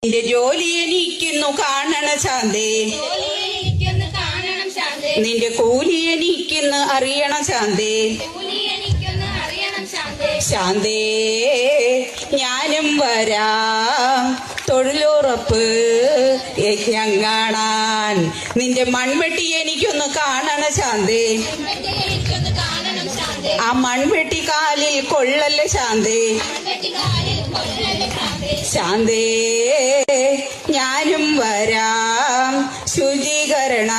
നിന്റെ ജോലി എനിക്കൊന്നു കാണണ ശാന്തേ, നിന്റെ കൂലി എനിക്കൊന്ന് അറിയണം ശാന്തേ. ശാന്തേ ഞാനും വരാം തൊഴിലുറപ്പ് യജ്ഞം കാണാൻ, നിന്റെ മൺവെട്ടി എനിക്കൊന്ന് കാണണ ശാന്തേ. ആ മൺവെട്ടി കാലിൽ കൊള്ളല്ലേ ശാന്തേ. ശാന്തേ ഞാനും വരാം ശുചീകരണ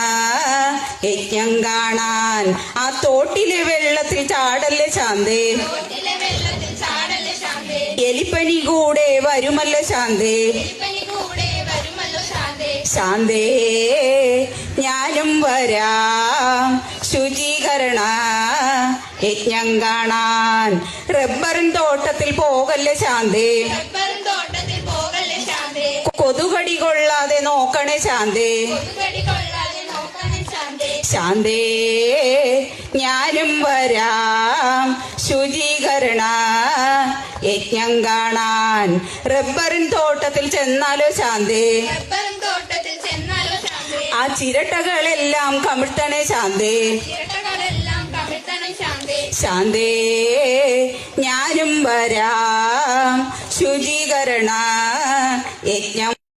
യജ്ഞം കാണാൻ, ആ തോട്ടിലെ വെള്ളത്തിൽ ചാടല്ലേ ശാന്തേ. എലിപ്പനി കൂടെ വരുമല്ലോ ശാന്തേ. ശാന്തേ ഞാനും വരാം ശുചീകരണ യജ്ഞം കാണാൻ, റബ്ബറിൻ തോട്ടത്തിൽ പോകല്ലേ ശാന്തേ. കൊതുകടി കൊള്ളാതെ നോക്കണേ ശാന്തേ. ശാന്തേ ഞാനും വരാം ശുചീകരണ യജ്ഞം കാണാൻ, റബ്ബറിൻ തോട്ടത്തിൽ ചെന്നാലോ ശാന്തേ. ആ ചിരട്ടകളെല്ലാം കമിഴ്ത്തണേ ശാന്തേ. ശാന്തേ ഞാനും വരാം ശുചീകരണ യജ്ഞം